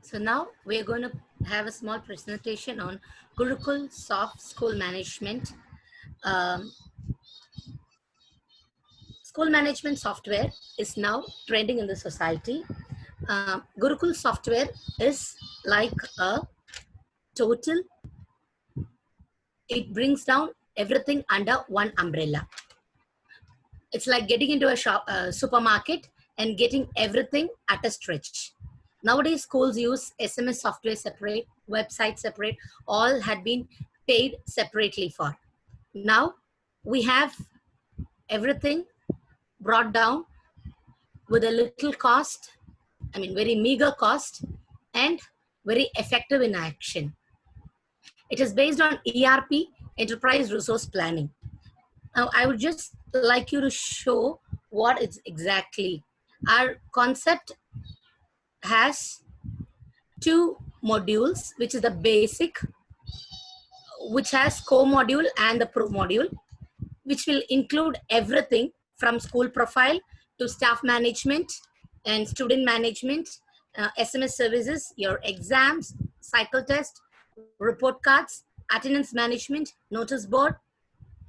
So now we're going to have a small presentation on Gurukul Soft School Management. Um, School management software is now trending in the society. Gurukul software is like a total, it brings down everything under one umbrella. It's like getting into a shop, supermarket and getting everything at a stretch. Nowadays, schools use SMS software separate, website separate, all had been paid separately for. Now, we have everything brought down with a little cost, very meager cost and very effective in action. It is based on ERP, Enterprise Resource Planning. Now, I would just like you to show what it's exactly. Our concept has two modules, which is the basic, which has core module and the pro module, which will include everything from school profile to staff management and student management, SMS services, your exams, cycle test, report cards, attendance management, notice board,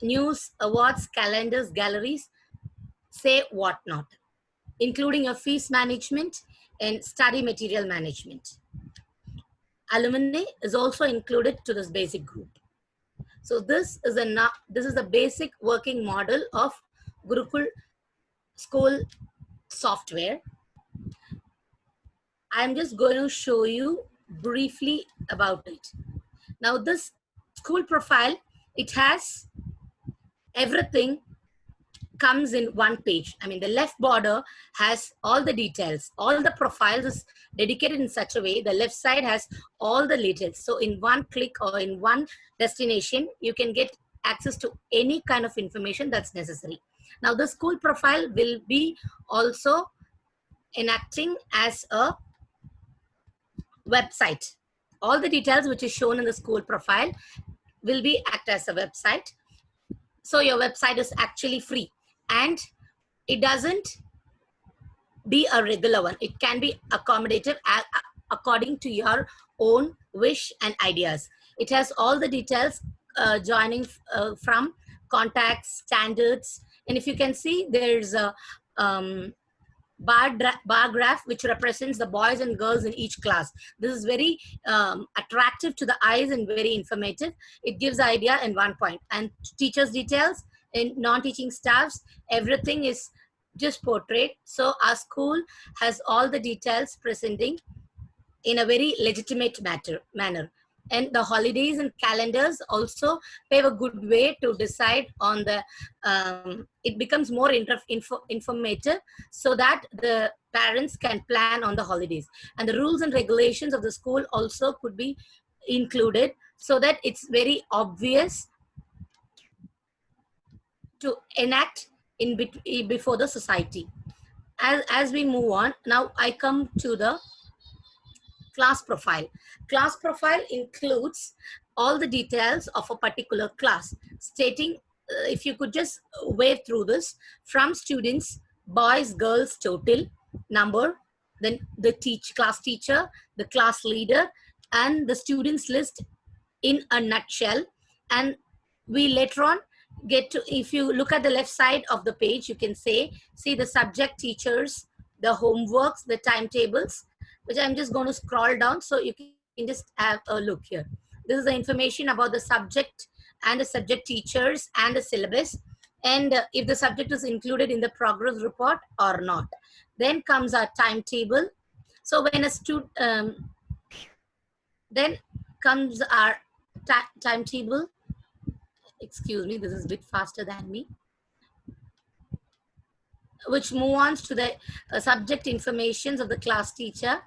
news, awards, calendars, galleries, say whatnot, including your fees management and study material management. Alumni is also included to this basic group. So this is the basic working model of Gurukul school software. I'm just going to show you briefly about it. Now this school profile, it has everything comes in one page. The left border has all the details. All the profiles is dedicated in such a way, the left side has all the details. So in one click or in one destination, you can get access to any kind of information that's necessary. Now the school profile will be also enacting as a website. All the details which is shown in the school profile will be act as a website. So your website is actually free and it doesn't be a regular one. It can be accommodative according to your own wish and ideas. It has all the details joining from contacts, standards, and if you can see, there's a bar graph which represents the boys and girls in each class. This is very attractive to the eyes and very informative. It gives idea in one point. And teachers details and non-teaching staffs, everything is just portrayed. So our school has all the details presenting in a very legitimate manner. And the holidays and calendars also pave a good way to decide on the, it becomes more informative so that the parents can plan on the holidays. And the rules and regulations of the school also could be included so that it's very obvious to enact in before the society. As we move on, now I come to the class profile. Class profile includes all the details of a particular class, stating, if you could just wave through this, from students, boys, girls, total number, then the class teacher, the class leader, and the students list in a nutshell. And we later on get to, if you look at the left side of the page, you can see the subject teachers, the homeworks, the timetables, which I'm just going to scroll down so you can just have a look here. This is the information about the subject and the subject teachers and the syllabus, and if the subject is included in the progress report or not. Then comes our timetable. So when a student, then comes our timetable. Excuse me, this is a bit faster than me. Which move on to the subject informations of the class teacher.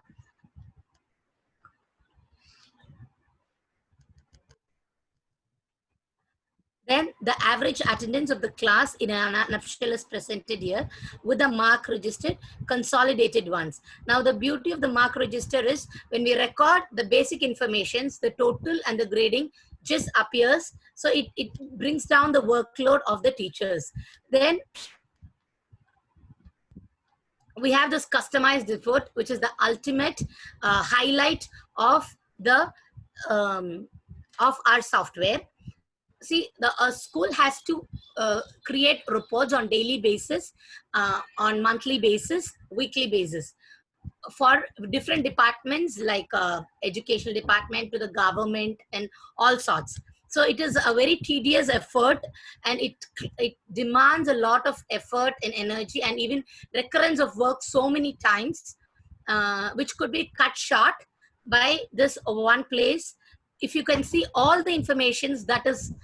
Then the average attendance of the class in a nutshell is presented here with the mark registered, consolidated ones. Now the beauty of the mark register is when we record the basic informations, the total and the grading just appears. So it brings down the workload of the teachers. Then we have this customized report, which is the ultimate highlight of the of our software. See, the school has to create reports on daily basis, on monthly basis, weekly basis, for different departments, like educational department to the government and all sorts. So it is a very tedious effort, and it demands a lot of effort and energy, and even recurrence of work so many times, which could be cut short by this one place. If you can see all the informations that is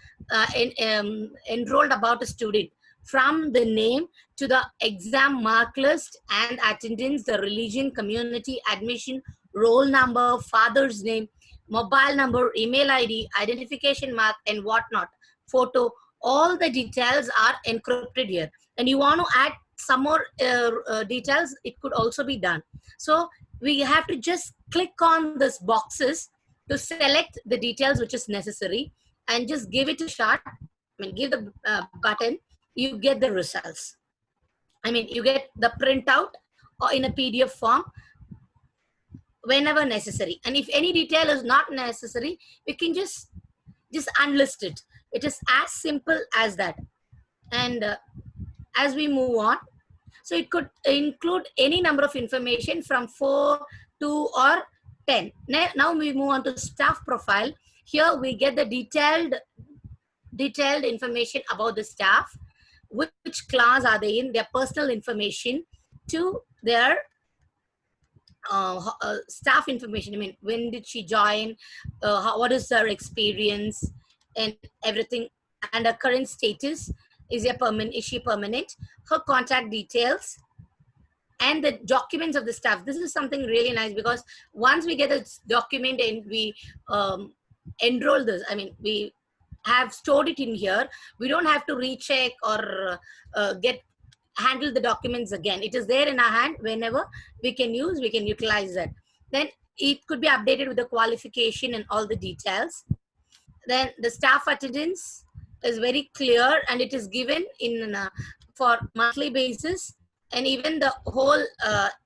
enrolled about a student, from the name to the exam mark list and attendance, the religion, community, admission, roll number, father's name, mobile number, email ID, identification mark, and whatnot, photo, all the details are encrypted here. And you want to add some more details, it could also be done. So we have to just click on these boxes to select the details which is necessary, and just give it a shot. I mean, give the button, you get the results. I mean, you get the printout or in a PDF form whenever necessary. And if any detail is not necessary, we can just unlist it. It is as simple as that. And as we move on, so it could include any number of information from 4, 2, or 10. Now we move on to staff profile. Here we get the detailed information about the staff, which class are they in, their personal information, to their staff information. I mean, when did she join, what is her experience, and everything, and her current status. Is she permanent? Her contact details, and the documents of the staff. This is something really nice, because once we get a document and we enroll this, I mean, we have stored it in here, we don't have to recheck or handle the documents again. It is there in our hand. Whenever we can utilize that. Then it could be updated with the qualification and all the details. Then the staff attendance is very clear, and it is given in for monthly basis, and even the whole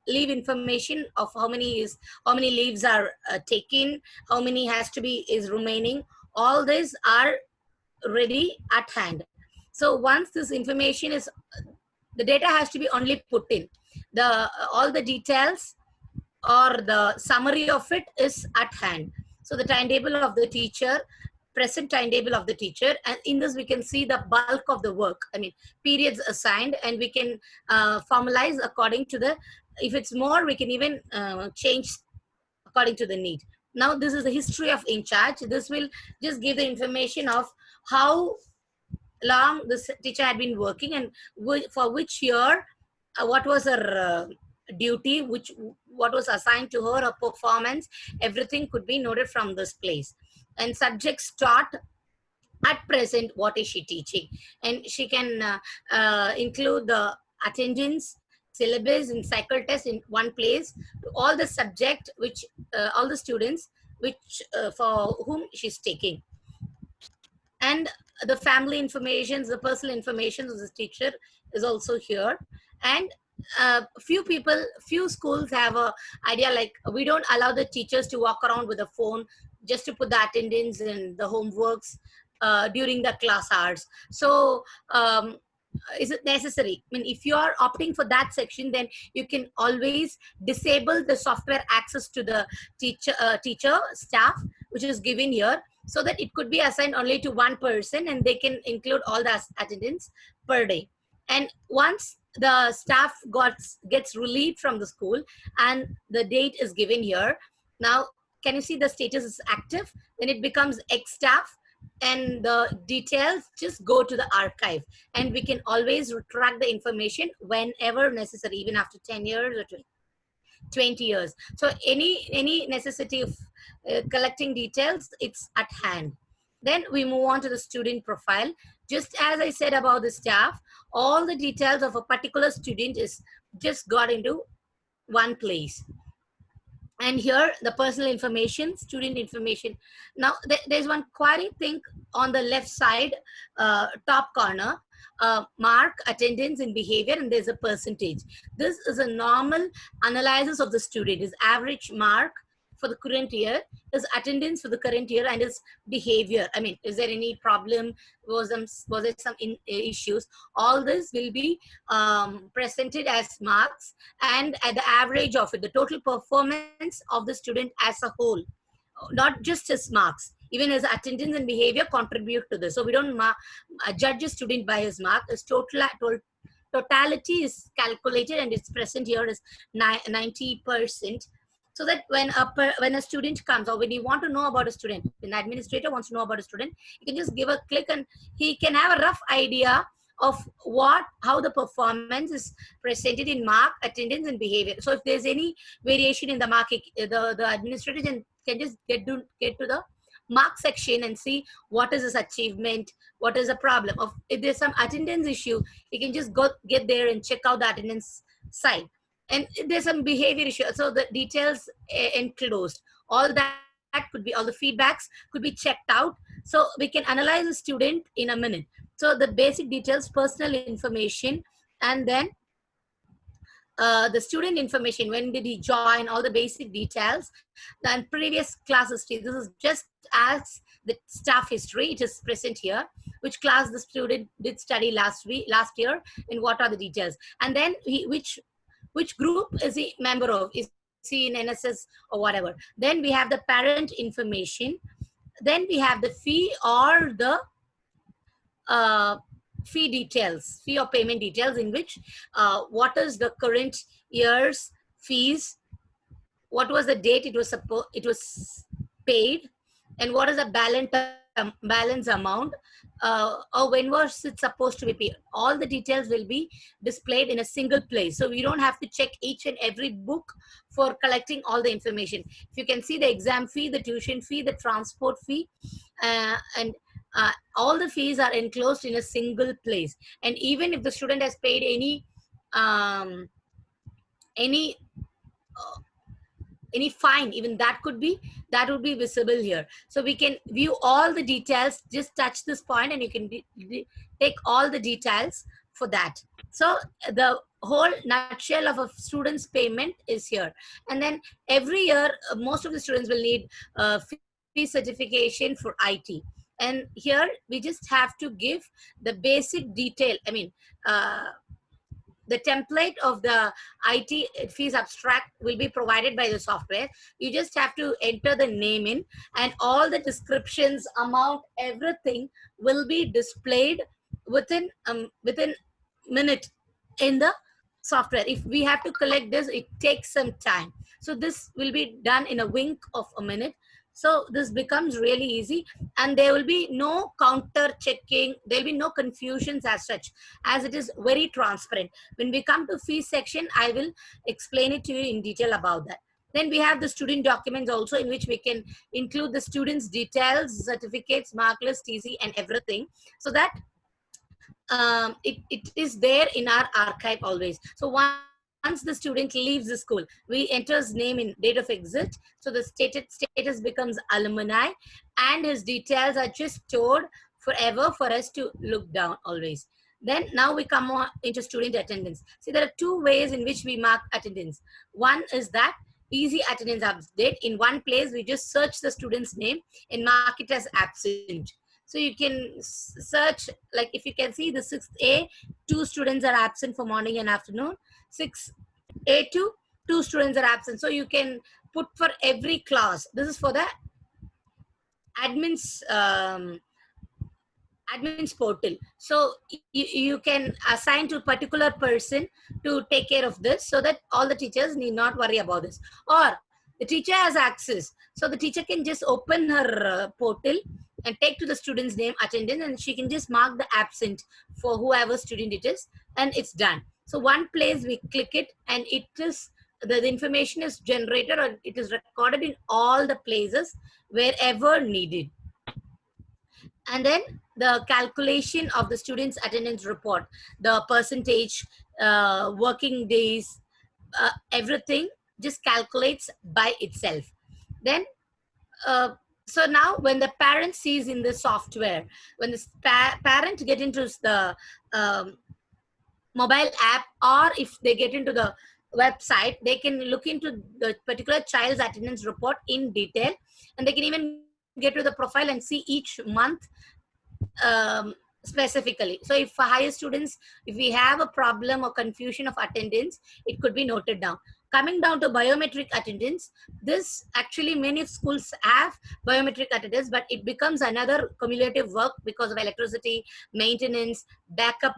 leave information of how many leaves are taken, how many is remaining. All these are ready at hand. So once this information is, the data has to be only put in. All the details or the summary of it is at hand. So the timetable of the teacher, present timetable of the teacher, and in this we can see the bulk of the work. I mean, periods assigned, and we can formalize according to the, if it's more, we can even change according to the need. Now this is the history of in charge. This will just give the information of how long this teacher had been working, and for which year, what was her duty, what was assigned to her, performance. Everything could be noted from this place. And subjects taught at present, what is she teaching, and she can include the attendance, syllabus, and cycle test in one place to all the subject which all the students which for whom she's taking. And the family information, the personal information of the teacher is also here. And few schools have a idea, like, we don't allow the teachers to walk around with a phone just to put the attendance and the homeworks during the class hours. So is it necessary? I mean, if you are opting for that section, then you can always disable the software access to the teacher staff, which is given here, so that it could be assigned only to one person, and they can include all the attendance per day. And once the staff gets relieved from the school and the date is given here, now can you see the status is active? Then it becomes X staff, and the details just go to the archive, and we can always retract the information whenever necessary, even after 10 years or 20 years. So any necessity of collecting details, it's at hand. Then we move on to the student profile. Just as I said about the staff, all the details of a particular student is just got into one place. And here the personal information, student information. Now there's one query thing on the left side top corner. mark, attendance, and behavior, and there's a percentage. This is a normal analysis of the student. His average mark for the current year, his attendance for the current year, and his behavior. I mean, is there any problem? Was there some issues? All this will be presented as marks, and at the average of it, the total performance of the student as a whole, not just his marks, even his attendance and behavior contribute to this. So we don't judge a student by his mark. His totality is calculated, and it's present here is 90%. So that when a student comes, or when you want to know about a student, an administrator wants to know about a student, you can just give a click and he can have a rough idea of how the performance is presented in mark, attendance, and behavior. So if there's any variation in the mark, the administrator can just get to the mark section and see what is his achievement, what is the problem. If there's some attendance issue, you can just get there and check out the attendance side. And there's some behavior issue, so the details enclosed. All that could be, all the feedbacks could be checked out. So we can analyze a student in a minute. So the basic details, personal information, and then the student information, when did he join, all the basic details, then previous class history. This is just as the staff history, it is present here, which class the student did study last year, and what are the details. And then which group is he member of, is he in NSS or whatever. Then we have the parent information. Then we have the fee or the fee details, fee or payment details, in which what is the current year's fees, what was the date it was paid, and what is the balance amount, or when was it supposed to be paid. All the details will be displayed in a single place, so we don't have to check each and every book for collecting all the information. If you can see the exam fee, the tuition fee, the transport fee, and all the fees are enclosed in a single place. And even if the student has paid any fine, even that would be visible here. So we can view all the details. Just touch this point and you can take all the details for that. So the whole nutshell of a student's payment is here. And then every year, most of the students will need fee certification for IT. And here we just have to give the basic detail. I mean, the template of the IT fees abstract will be provided by the software. You just have to enter the name in, and all the descriptions, amount, everything will be displayed within minute in the software. If we have to collect this, it takes some time. So this will be done in a wink of a minute. So this becomes really easy, and there will be no counter checking. There will be no confusions as such, as it is very transparent. When we come to fee section, I will explain it to you in detail about that. Then we have the student documents also, in which we can include the students' details, certificates, mark list, TC, and everything, so that it is there in our archive always. So once the student leaves the school, we enter his name in date of exit. So the status becomes alumni, and his details are just stored forever for us to look down always. Then now we come on into student attendance. See, there are two ways in which we mark attendance. One is that easy attendance update. In one place, we just search the student's name and mark it as absent. So you can search, like if you can see the 6th A, 2 students are absent for morning and afternoon. 6A2, 2 students are absent. So you can put for every class. This is for the admin's portal. So you can assign to a particular person to take care of this, so that all the teachers need not worry about this. Or the teacher has access. So the teacher can just open her portal and take to the student's name, attendance, and she can just mark the absent for whoever student it is, and it's done. So one place we click it, and it is the information is generated, or it is recorded in all the places wherever needed. And then the calculation of the student's attendance report, the percentage, working days, everything just calculates by itself. Then So now when the parent sees in the software, when the parent get into the mobile app, or if they get into the website, they can look into the particular child's attendance report in detail, and they can even get to the profile and see each month specifically. So if for higher students, if we have a problem or confusion of attendance, it could be noted down. Coming down to biometric attendance, this actually many schools have biometric attendance, but it becomes another cumulative work because of electricity, maintenance, backup,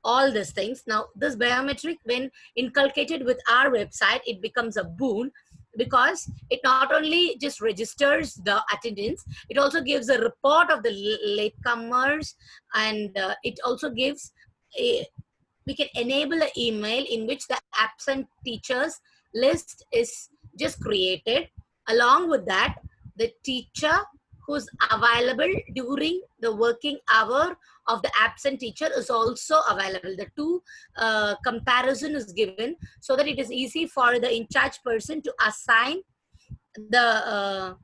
all these things. Now this biometric, when inculcated with our website, it becomes a boon, because it not only just registers the attendance, it also gives a report of the latecomers, and it also gives a, we can enable an email in which the absent teachers list is just created. Along with that, the teacher who's available during the working hour of the absent teacher is also available. The two comparison is given so that it is easy for the in charge person to assign the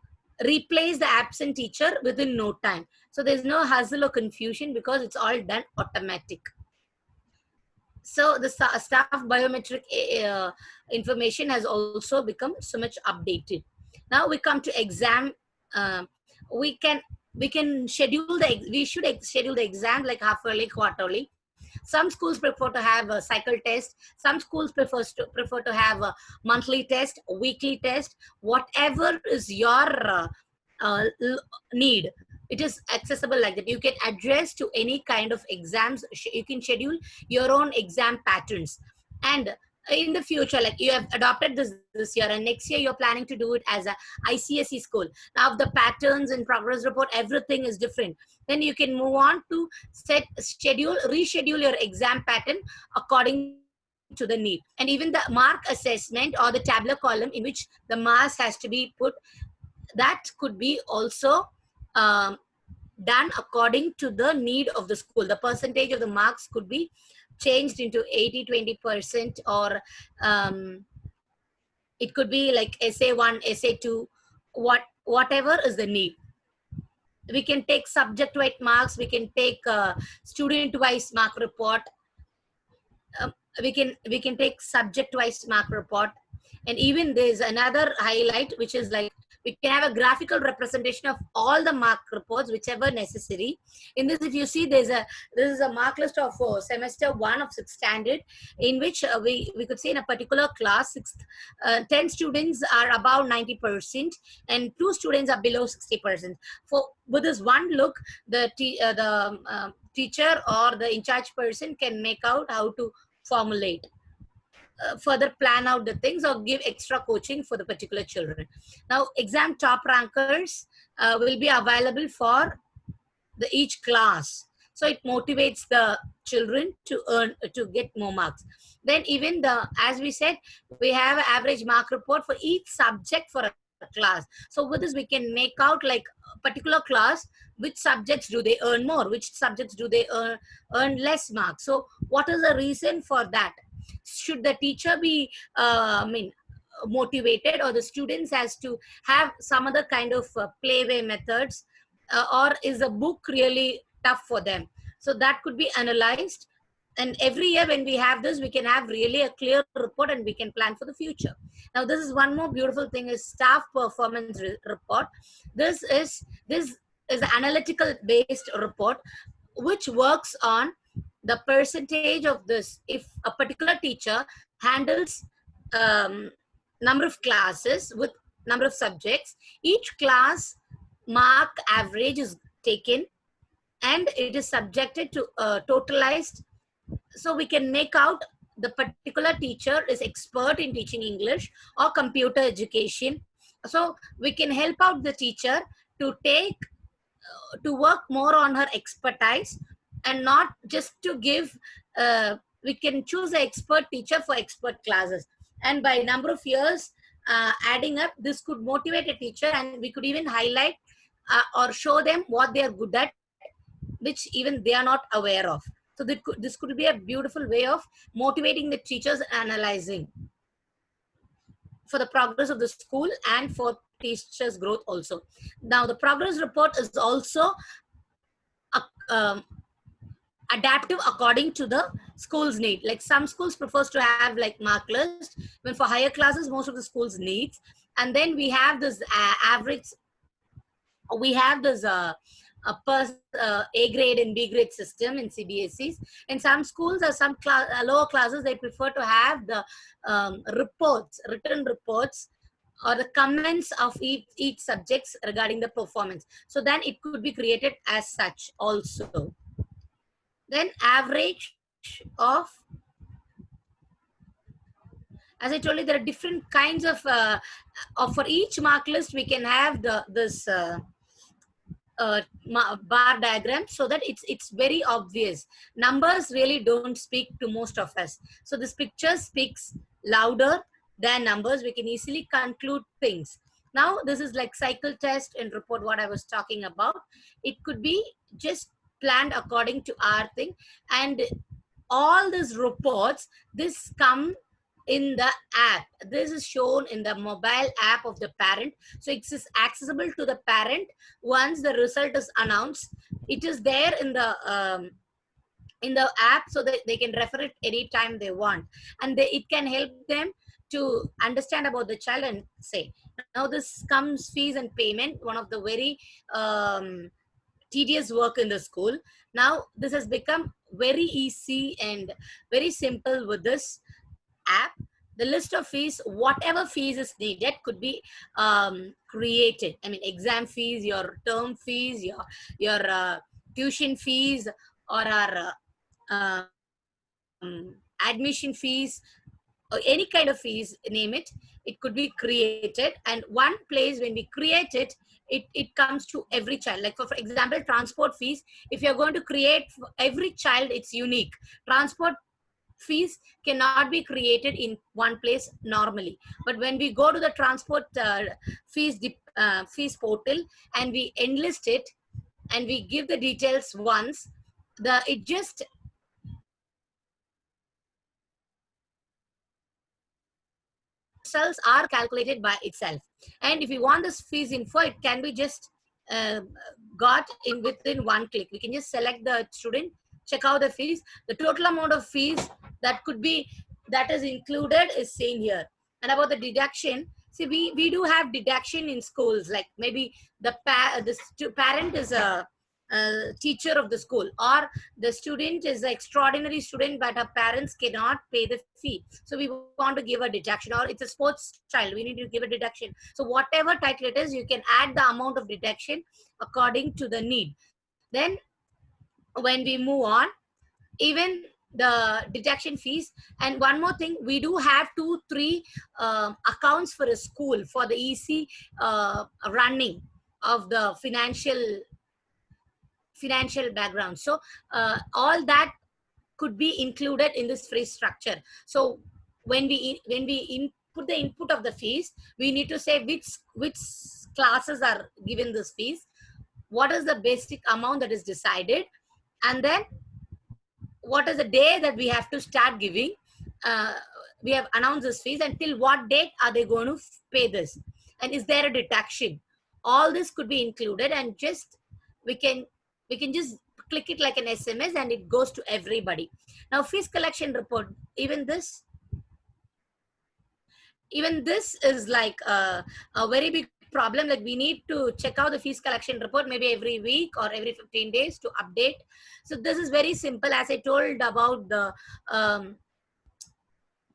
replace the absent teacher within no time. So there's no hassle or confusion because it's all done automatic. So the staff biometric information has also become so much updated. Now we come to exam. Uh, we can schedule the, we should schedule the exam like half yearly, quarterly. Some schools prefer to have a cycle test. Some schools prefer to have a monthly test, weekly test, whatever is your need. It is accessible like that. You can address to any kind of exams. You can schedule your own exam patterns. And in the future, like you have adopted this year, and next year you're planning to do it as a ICSE school. Now the patterns and progress report, everything is different. Then you can move on to reschedule your exam pattern according to the need. And even the mark assessment or the tabular column in which the marks has to be put, that could be also done according to the need of the school. The percentage of the marks could be changed into 80-20%, or it could be like essay 1, essay 2, whatever is the need. We can take subject-wise marks, we can take student-wise mark report, we can take subject-wise mark report. And even there's another highlight, which is like we can have a graphical representation of all the mark reports, whichever necessary. In this, if you see, this is a mark list of semester 1 of 6th standard, in which we could say in a particular class, 10 students are above 90% and 2 students are below 60%. With this one look, the teacher or the in charge person can make out how to formulate, further plan out the things, or give extra coaching for the particular children. Now exam top rankers will be available for each class, so it motivates the children to get more marks. Then even as we said, we have an average mark report for each subject for a class. So with this we can make out like a particular class, which subjects do they earn more, which subjects do they earn less marks. So what is the reason for that? Should the teacher be motivated, or the students has to have some other kind of playway methods, or is the book really tough for them? So that could be analyzed, and every year when we have this, we can have really a clear report and we can plan for the future. Now this is one more beautiful thing, is staff performance report. This is an analytical based report which works on the percentage of this. If a particular teacher handles number of classes with number of subjects, each class mark average is taken and it is subjected to totalized. So we can make out the particular teacher is expert in teaching English or computer education. So we can help out the teacher to to work more on her expertise, and not just to give, we can choose an expert teacher for expert classes. And by number of years adding up, this could motivate a teacher, and we could even highlight or show them what they are good at, which even they are not aware of. So this could be a beautiful way of motivating the teachers, analyzing for the progress of the school and for teachers growth also. Now the progress report is also um, adaptive according to the school's need. Like some schools prefers to have like mark list, when for higher classes most of the schools needs. And then we have this average, we have this A grade and B grade system in CBSEs. In some schools or some lower classes, they prefer to have the reports, written reports, or the comments of each subjects regarding the performance. So then it could be created as such also. Then average of, as I told you, there are different kinds of for each mark list we can have this bar diagram, so that it's very obvious. Numbers really don't speak to most of us, so this picture speaks louder than numbers. We can easily conclude things. Now this is like cycle test and report, what I was talking about. It could be just planned according to our thing, and all these reports, this come in the app. This is shown in the mobile app of the parent, so it is accessible to the parent. Once the result is announced, it is there in the app, so that they can refer it anytime they want, and it can help them to understand about the child. And say, now this comes fees and payment, one of the very tedious work in the school. Now this has become very easy and very simple with this app. The list of fees, whatever fees is needed, could be created. I mean, exam fees, your term fees, your tuition fees, or our admission fees, or any kind of fees, name it. It could be created, and one place when we create it, it comes to every child. Like for example, transport fees, if you're going to create for every child, it's unique. Transport fees cannot be created in one place normally, but when we go to the transport fees portal and we enlist it and we give the details once, it just results are calculated by itself. And if you want this fees info, it can be just uh, got in within one click. We can just select the student, check out the fees. The total amount of fees that could be, that is included, is seen here. And about the deduction, see, we do have deduction in schools, like maybe the parent is a teacher of the school, or the student is an extraordinary student but her parents cannot pay the fee, so we want to give a deduction. Or it's a sports child, we need to give a deduction. So whatever title it is, you can add the amount of deduction according to the need. Then when we move on, even the deduction fees. And one more thing, we do have 2-3 accounts for a school for the easy running of the financial background. So all that could be included in this free structure. So when we input the input of the fees, we need to say which classes are given this fees, what is the basic amount that is decided, and then what is the day that we have to start giving. We have announced this fees, until what date are they going to pay this, and is there a deduction. All this could be included, and just we can just click it like an SMS and it goes to everybody. Now fees collection report, even this is like a very big problem. Like we need to check out the fees collection report maybe every week or every 15 days to update. So this is very simple. As I told about the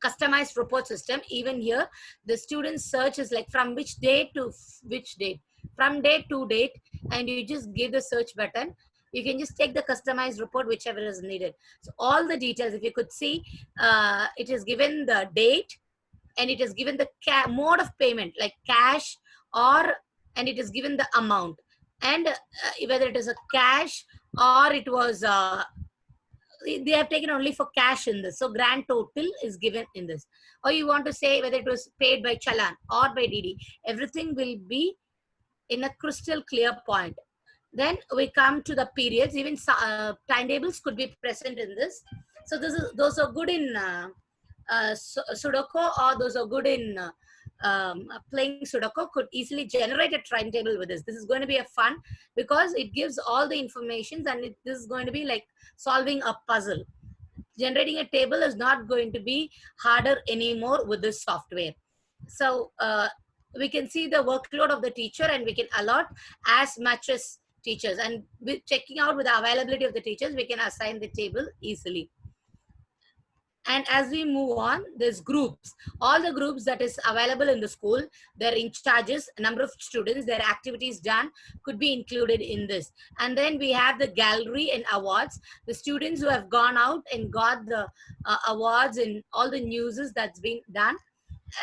customized report system, even here the student search is like from which date to which date, from date to date, and you just give the search button. You can just take the customized report, whichever is needed. So all the details, if you could see, it is given the date, and it is given the mode of payment like cash, or and it is given the amount, and whether it is a cash or it was they have taken only for cash in this, so grand total is given in this. Or you want to say whether it was paid by challan or by DD, everything will be in a crystal clear point. Then we come to the periods. Even timetables could be present in this. So those are good in Sudoku, or those are good in playing Sudoku could easily generate a timetable with this. This is going to be a fun because it gives all the informations, and this is going to be like solving a puzzle. Generating a table is not going to be harder anymore with this software. So we can see the workload of the teacher, and we can allot as much as teachers, and with checking out with the availability of the teachers, we can assign the table easily. And as we move on, there's groups. All the groups that is available in the school, their in charges, number of students, their activities done could be included in this. And then we have the gallery and awards. The students who have gone out and got the awards and all the newses that's been done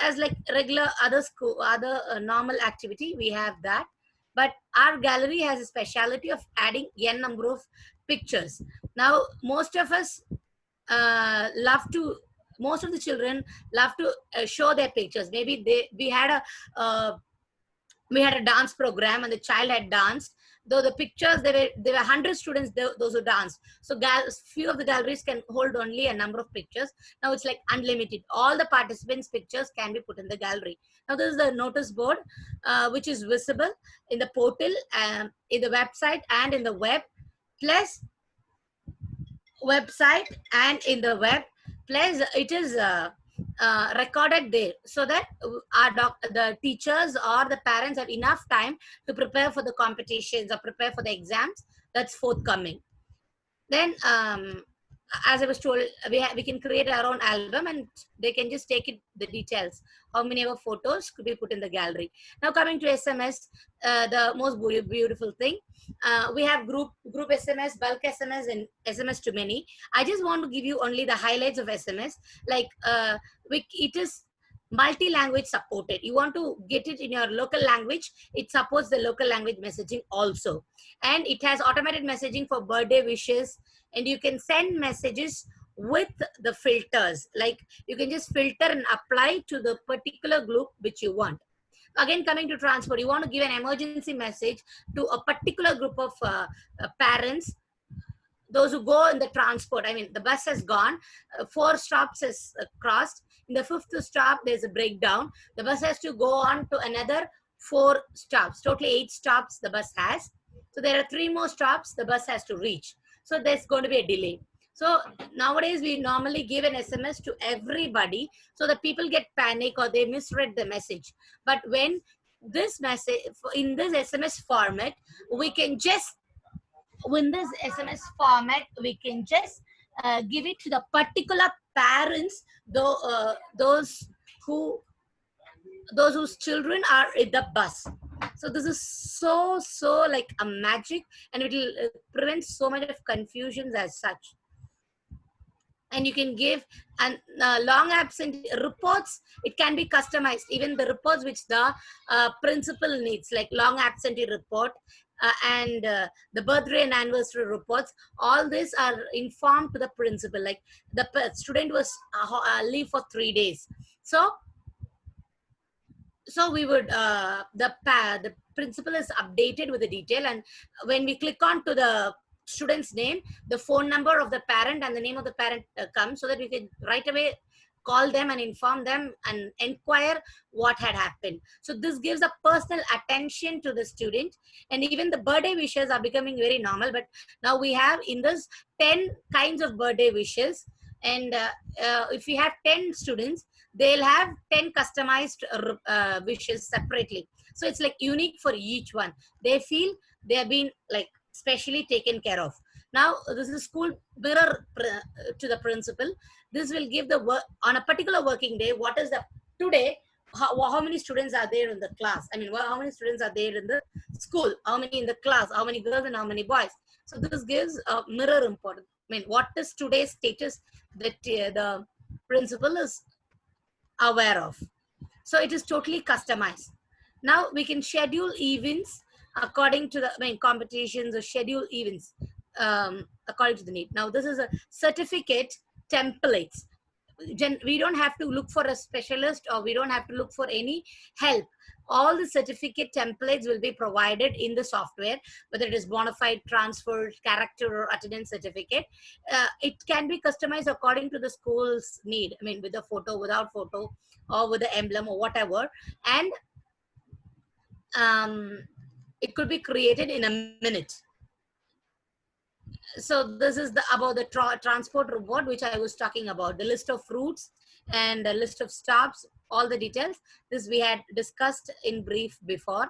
as like regular other school, other normal activity, we have that. But our gallery has a speciality of adding n number of pictures. Now, most of us love to, most of the children love to show their pictures. Maybe we had a dance program and the child had danced. Though the pictures, there were 100 students, those who danced. So few of the galleries can hold only a number of pictures. Now it's like unlimited. All the participants' pictures can be put in the gallery. Now this is the notice board, which is visible in the portal, in the website and in the web, plus website and in the web, plus it is recorded there, so that the teachers or the parents have enough time to prepare for the competitions or prepare for the exams that's forthcoming. Then as I was told, we can create our own album, and they can just take it, the details, how many of photos could be put in the gallery. Now coming to SMS, the most beautiful thing, we have group SMS, bulk SMS, and SMS to many. I just want to give you only the highlights of SMS. Like it is multi-language supported. You want to get it in your local language, it supports the local language messaging also. And it has automated messaging for birthday wishes, and you can send messages with the filters. Like you can just filter and apply to the particular group which you want. Again, coming to transport, you want to give an emergency message to a particular group of parents, those who go in the transport. I mean, the bus has gone, 4 stops has crossed. In the 5th stop, there's a breakdown. The bus has to go on to another 4 stops. Totally 8 stops the bus has. So there are 3 more stops the bus has to reach. So there's going to be a delay. So nowadays we normally give an SMS to everybody so that people get panic or they misread the message. But when this message, in this SMS format, we can just give it to the particular parents, those whose children are in the bus. So this is so like a magic, and it will prevent so much of confusions as such. And you can give long absent reports. It can be customized, even the reports which the principal needs, like long absentee report and the birthday and anniversary reports. All these are informed to the principal, like the student was leave for 3 days. So we would the principal is updated with the detail, and when we click on to the student's name, the phone number of the parent and the name of the parent comes, so that we can right away call them and inform them and inquire what had happened. So this gives a personal attention to the student, and even the birthday wishes are becoming very normal. But now we have in this 10 kinds of birthday wishes, and if we have 10 students, they'll have 10 customized wishes separately. So it's like unique for each one. They feel they have been like specially taken care of. Now this is a school mirror to the principal. This will give the work on a particular working day. What is the today? How many students are there in the class? I mean, how many students are there in the school? How many in the class? How many girls and how many boys? So this gives a mirror important. I mean, what is today's status that the principal is aware of. So it is totally customized. Now we can schedule events according to the competitions or schedule events according to the need. Now this is a certificate templates. we don't have to look for a specialist, or we don't have to look for any help. All the certificate templates will be provided in the software, whether it is bona fide, transfer, character, or attendance certificate. It can be customized according to the school's need. I mean, with a photo, without photo, or with the emblem, or whatever. And it could be created in a minute. So this is the about the transport report, which I was talking about, the list of routes and the list of stops, all the details. This we had discussed in brief before.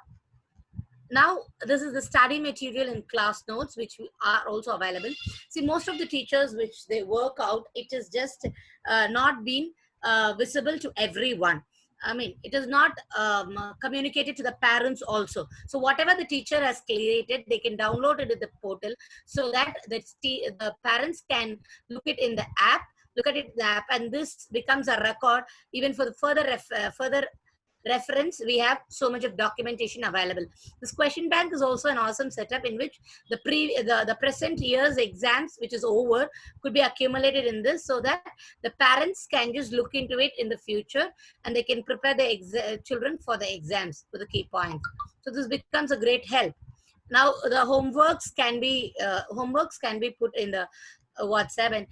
Now this is the study material and class notes, which are also available. See, most of the teachers which they work out, it is just not been visible to everyone. I mean, it is not communicated to the parents also. So whatever the teacher has created, they can download it in the portal, so that the parents can look it in the app, look at it in the app, and this becomes a record even for the further reference. We have so much of documentation available. This question bank is also an awesome setup, in which the present year's exams, which is over, could be accumulated in this, so that the parents can just look into it in the future, and they can prepare the children for the exams with the key points. So this becomes a great help. Now the homeworks can be put in the WhatsApp. And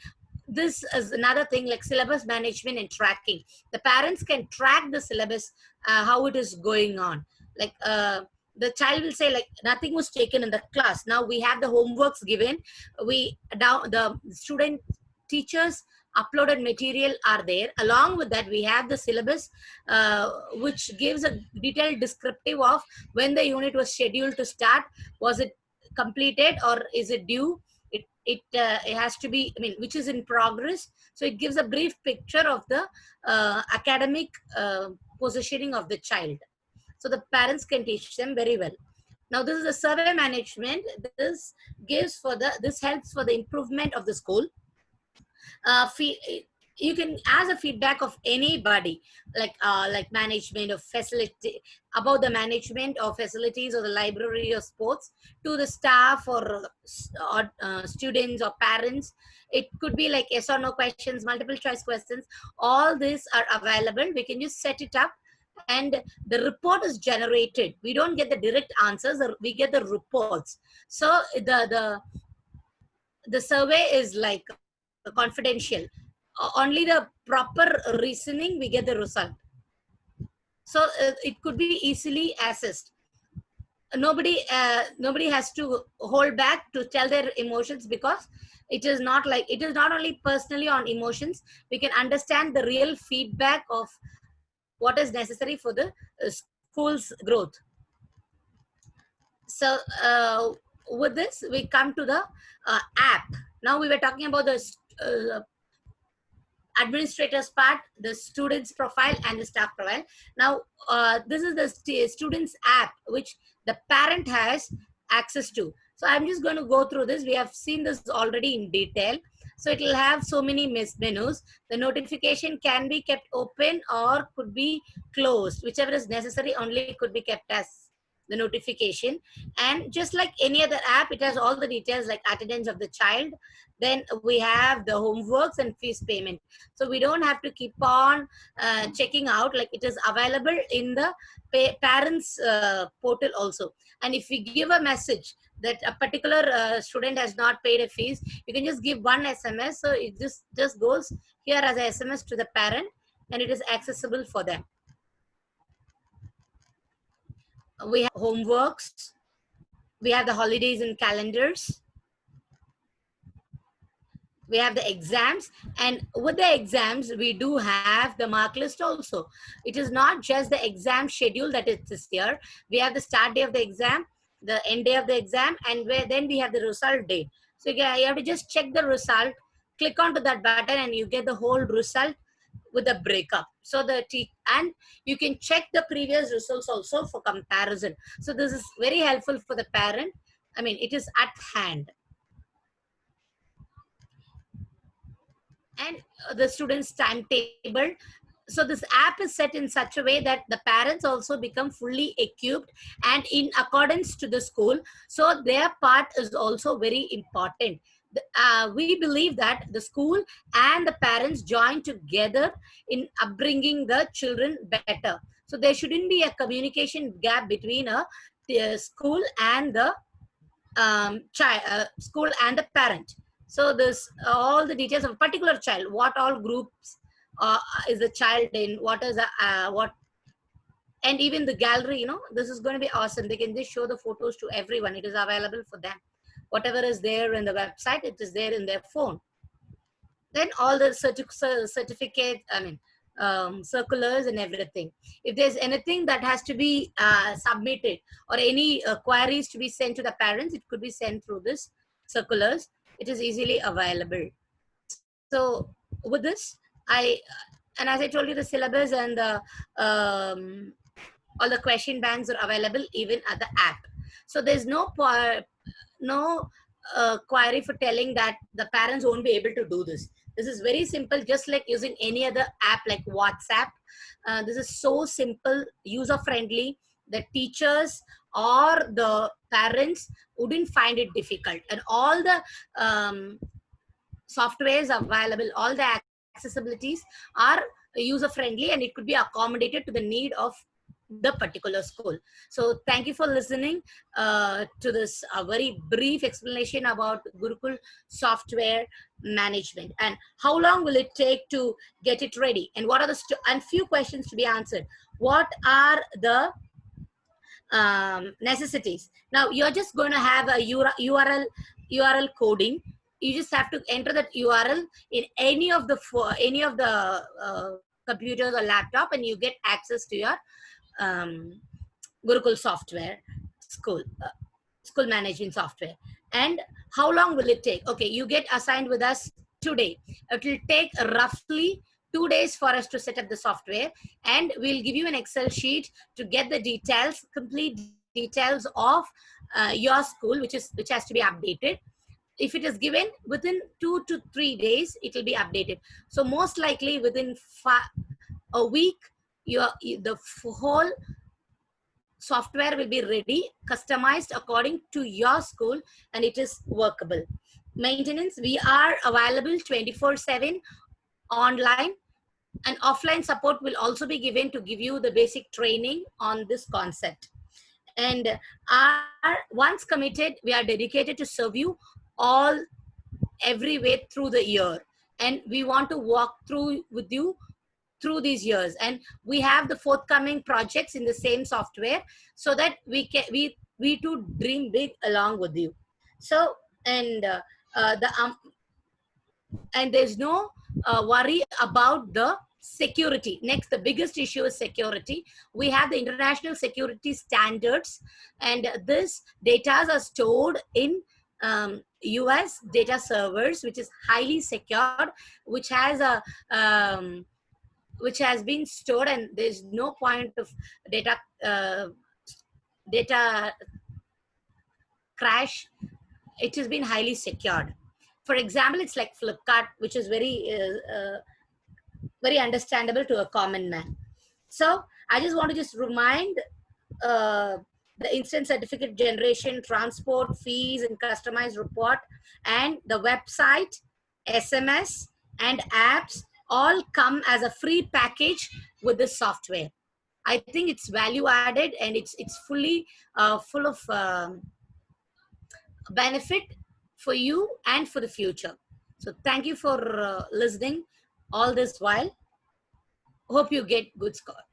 this is another thing, like syllabus management and tracking. The parents can track the syllabus, how it is going on. Like the child will say, like, nothing was taken in the class. Now we have the homeworks given. The student teachers uploaded material are there. Along with that, we have the syllabus, which gives a detailed descriptive of when the unit was scheduled to start. Was it completed, or is it due? It has to be, I mean, which is in progress. So it gives a brief picture of the academic positioning of the child. So the parents can teach them very well. Now this is the survey management. This helps for the improvement of the school. You can ask a feedback of anybody, like management of facility, about the management of facilities or the library or sports, to the staff or students or parents. It could be like yes or no questions, multiple choice questions. All these are available. We can just set it up, and the report is generated. We don't get the direct answers, or we get the reports. So the survey is like confidential. Only the proper reasoning, we get the result. So it could be easily assessed. Nobody has to hold back to tell their emotions, because it is not only personally on emotions. We can understand the real feedback of what is necessary for the school's growth. So with this, we come to the app. Now we were talking about the administrators part, the students profile, and the staff profile. Now this is the students app, which the parent has access to. So I'm just going to go through this. We have seen this already in detail. So it will have so many menus. The notification can be kept open or could be closed, whichever is necessary. Only could be kept as the notification. And just like any other app, it has all the details like attendance of the child. Then we have the homeworks and fees payment. So we don't have to keep on checking out, like it is available in the parents portal also. And if we give a message that a particular student has not paid a fees, you can just give one SMS. So it just goes here as a SMS to the parent, and it is accessible for them. We have homeworks. We have the holidays and calendars. We have the exams, and with the exams, we do have the mark list also. It is not just the exam schedule that is here. We have the start day of the exam, the end day of the exam, and then we have the result date. So you have to just check the result, click onto that button, and you get the whole result with the breakup. So and you can check the previous results also for comparison. So this is very helpful for the parent. I mean, it is at hand. And the students' timetable. So this app is set in such a way that the parents also become fully equipped and in accordance to the school. So their part is also very important. We believe that the school and the parents join together in upbringing the children better. So there shouldn't be a communication gap between the school and the child, school and the parent. So this all the details of a particular child, what all groups is the child in, what is what, and even the gallery. This is going to be awesome. They can just show the photos to everyone. It is available for them. Whatever is there in the website, it is there in their phone. Then all the certificate, circulars and everything. If there's anything that has to be submitted, or any queries to be sent to the parents, it could be sent through this circulars. It is easily available. So with this, and as I told you, the syllabus and the all the question banks are available even at the app. So there's no query for telling that the parents won't be able to do this. This is very simple, just like using any other app like WhatsApp. This is so simple, user friendly. The teachers or the parents wouldn't find it difficult, and all the softwares available, all the accessibilities are user friendly, and it could be accommodated to the need of the particular school. So thank you for listening to this very brief explanation about Gurukul software management, and how long will it take to get it ready, and what are the and few questions to be answered. What are the necessities? Now you're just going to have a URL coding. You just have to enter that URL in any of the computers or laptop, and you get access to your Gurukul software school management software. And how long will it take? Okay, you get assigned with us today. It will take roughly 2 days for us to set up the software, and we'll give you an Excel sheet to get the details, complete details of your school, which has to be updated. If it is given within 2 to 3 days, it will be updated. So most likely within a week, the whole software will be ready, customized according to your school, and it is workable. Maintenance, we are available 24/7 online, and offline support will also be given to give you the basic training on this concept. And once committed, we are dedicated to serve you all every way through the year, and we want to walk through with you through these years, and we have the forthcoming projects in the same software, so that we too dream big along with you. So and and there's no worry about the security. Next, the biggest issue is security. We have the international security standards, and this data are stored in US data servers, which is highly secured, which has been stored, and there's no point of data crash. It has been highly secured. For example, it's like Flipkart, which is very understandable to a common man. So I just want to just remind the instant certificate generation, transport, fees, and customized report, and the website, SMS, and apps all come as a free package with this software. I think it's value added, and it's fully full of benefit for you and for the future. So thank you for listening all this while. Hope you get good score.